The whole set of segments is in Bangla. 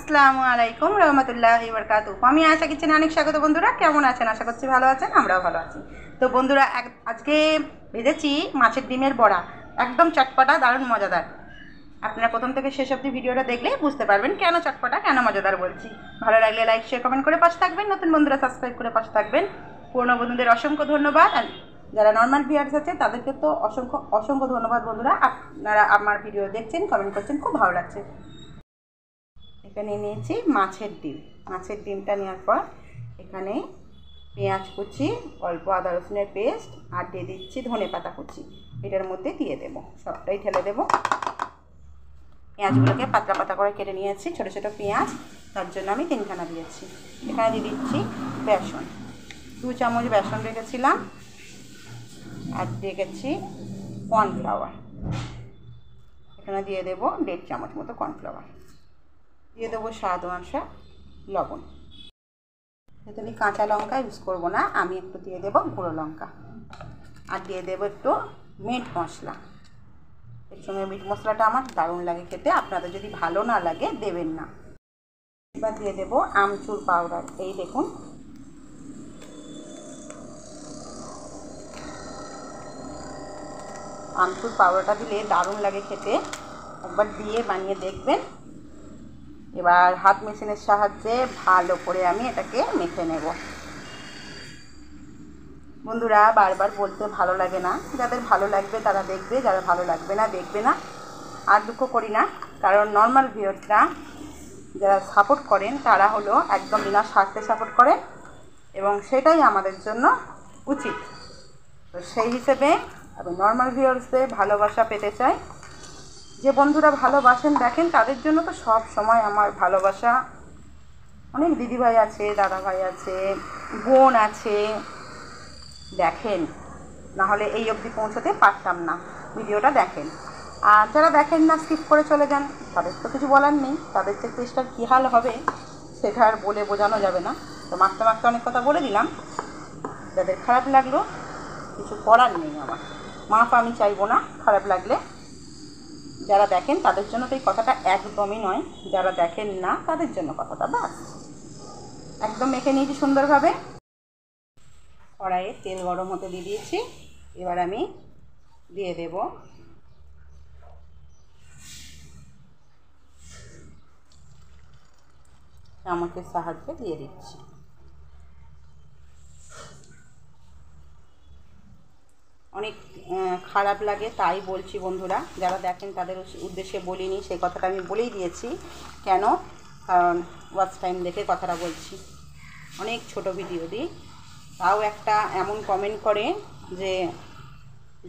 আসসালামু আলাইকুম রহমতুল্লাহি বারাকাতুহু। আমি আশা কিচেনে অনেক স্বাগত। বন্ধুরা কেমন আছেন? আশা করছি ভালো আছেন, আমরাও ভালো আছি। তো বন্ধুরা আজকে ভেজেছি মাছের ডিমের বড়া, একদম চটপটা, দারুণ মজাদার। আপনারা প্রথম থেকে শেষ অবধি ভিডিওটা দেখলে বুঝতে পারবেন কেন চটপটা, কেন মজাদার বলছি। ভালো লাগলে লাইক শেয়ার কমেন্ট করে পাশে থাকবেন, নতুন বন্ধুরা সাবস্ক্রাইব করে পাশে থাকবেন। পুরনো বন্ধুদের অসংখ্য ধন্যবাদ, আর যারা নর্মাল ভিউয়ার্স আছে তাদেরকে তো অসংখ্য অসংখ্য ধন্যবাদ। বন্ধুরা আপনারা আমার ভিডিও দেখছেন, কমেন্ট করছেন, খুব ভালো লাগছে। এখানে নিয়েছি মাছের ডিম। মাছের ডিমটা নেওয়ার পর এখানে পেঁয়াজ কুচি, অল্প আদা রসুনের পেস্ট, আর দিয়ে দিচ্ছি ধনে পাতা কুচি। এটার মধ্যে দিয়ে দেব, সবটাই ঢেলে দেব। পেঁয়াজগুলোকে পাতলা পাতলা করে কেটে নিয়েছি, ছোটো ছোটো পেঁয়াজ, তার জন্য আমি 3খানা দিয়েছি। এখানে দিয়ে দিচ্ছি বেসন, 2 চামচ বেসন রেখেছিলাম, আর রেখেছি কর্নফ্লাওয়ার। এখানে দিয়ে দেবো 1.5 চামচ মতো কর্নফ্লাওয়ার। দিয়ে দেবো স্বাদ অনুসারে লবণ। যেহেতু আমি কাঁচা লঙ্কা ইউজ করবো না, আমি একটু দিয়ে দেবো গুঁড়ো লঙ্কা, আর দিয়ে দেবো একটু মিট মশলা। এর সঙ্গে মিট মশলাটা আমার দারুণ লাগে খেতে, আপনাদের যদি ভালো না লাগে দেবেন না। এবার দিয়ে দেবো আমচুর পাউডার। এই দেখুন, আমচুর পাউডারটা দিলে দারুণ লাগে খেতে, একবার দিয়ে বানিয়ে দেখবেন। এবার হাত মেশিনের সাহায্যে ভালো করে আমি এটাকে মেখে নেব। বন্ধুরা বারবার বলতে ভালো লাগে না, যাদের ভালো লাগবে তারা দেখবে, যারা ভালো লাগবে না দেখবে না। আর দুঃখ করি না, কারণ নর্মাল ভিউয়ার্সরা যারা সাপোর্ট করেন তারা হলো একদম বিনা স্বার্থে সাপোর্ট করেন, এবং সেটাই আমাদের জন্য উচিত। তো সেই হিসেবে আমি নর্মাল ভিউয়ার্সদের ভালোবাসা পেতে চাই। যে বন্ধুরা ভালোবাসেন দেখেন, তাদের জন্য তো সব সময় আমার ভালোবাসা। অনেক দিদিভাই আছে, দাদাভাই আছে, বোন আছে, দেখেন, নাহলে এই অবধি পৌঁছতে পারতাম না। ভিডিওটা দেখেন, আর যারা দেখেন না স্কিপ করে চলে যান, তাদের তো কিছু বলার নেই। তাদের যে টেস্টটার কী হাল হবে সেটা আর বলে বোঝানো যাবে না। তো মাখতে মাখতে অনেক কথা বলে দিলাম, যাদের খারাপ লাগলো কিছু করার নেই আমার, মাফ আমি চাইবো না খারাপ লাগলে। যারা দেখেন তাদের জন্য তো এই কথাটা একদমই নয়, যারা দেখেন না তাদের জন্য কথাটা, বাস। একদম মেখে নিয়েছি সুন্দরভাবে। কড়াইয়ে তেল গরম হতে দিয়ে দিয়েছি। এবার আমি দিয়ে দেব চামচের সাহায্যে দিয়ে দিচ্ছি। অনেক খারাপ লাগে তাই বলছি বন্ধুরা, যারা দেখেন তাদের উদ্দেশ্যে বলিনি, সেই কথাটা আমি বলেই দিয়েছি। কেন? কারণ ওয়াচ টাইম দেখে কথাটা বলছি। অনেক ছোট ভিডিও দিই, তাও একটা এমন কমেন্ট করে যে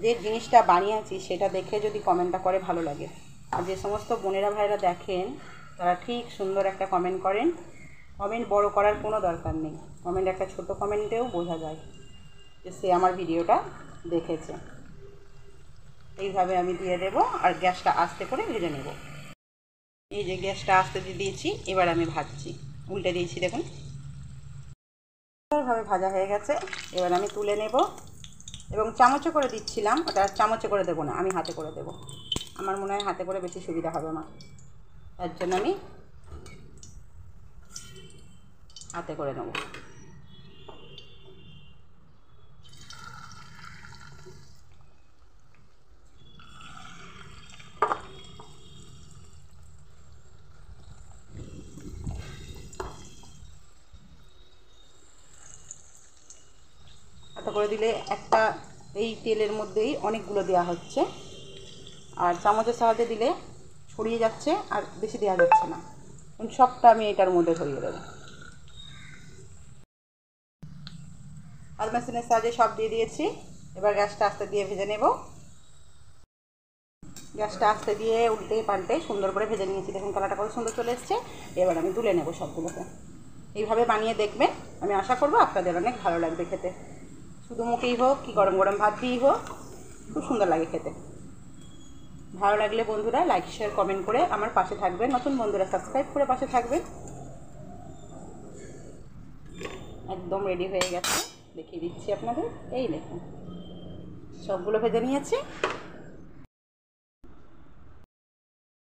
যে জিনিসটা বানিয়েছি সেটা দেখে যদি কমেন্টটা করে ভালো লাগে। আর যে সমস্ত বোনেরা ভাইরা দেখেন তারা ঠিক সুন্দর একটা কমেন্ট করেন। কমেন্ট বড় করার কোনো দরকার নেই, কমেন্ট একটা ছোট কমেন্টেও বোঝা যায় যে সে আমার ভিডিওটা দেখেছে। এইভাবে আমি দিয়ে দেব, আর গ্যাসটা আস্তে করে ভেজে নেব। এই যে গ্যাসটা আস্তে দিয়ে দিয়েছি, এবার আমি ভাজছি, উল্টে দিয়েছি, দেখুন সুন্দরভাবে ভাজা হয়ে গেছে। এবার আমি তুলে নেব, এবং চামচে করে দিচ্ছিলাম, ওটা চামচে করে দেবো না, আমি হাতে করে দেব। আমার মনে হয় হাতে করে বেশি সুবিধা হবে আমার, তার জন্য আমি হাতে করে নেব। হাতে করে দিলে একটা এই তেলের মধ্যেই অনেকগুলো দেওয়া হচ্ছে, আর চামচের সাহায্যে দিলে ছড়িয়ে যাচ্ছে আর বেশি দেওয়া যাচ্ছে না। সবটা আমি এটার মধ্যে ধরিয়ে দেবো। হাত মেশিনের সাহায্যে সব দিয়ে দিয়েছি। এবার গ্যাসটা আস্তে দিয়ে ভেজে নেব। গ্যাসটা আস্তে দিয়ে উল্টে পাল্টে সুন্দর করে ভেজে নিয়েছি, দেখুন কালারটা কত সুন্দর চলে এসছে। এবার আমি তুলে নেব সবগুলোকে। এইভাবে বানিয়ে দেখবেন, আমি আশা করবো আপনাদের অনেক ভালো লাগবে খেতে। শুধু মুখেই হোক কি গরম গরম ভাত দিয়েই হোক, খুব সুন্দর লাগে খেতে। ভালো লাগলে বন্ধুরা লাইক শেয়ার কমেন্ট করে আমার পাশে থাকবেন, নতুন বন্ধুরা সাবস্ক্রাইব করে পাশে থাকবেন। একদম রেডি হয়ে গেছে, দেখিয়ে দিচ্ছি আপনাদের। এই দেখুন সবগুলো ভেজে নিয়েছি।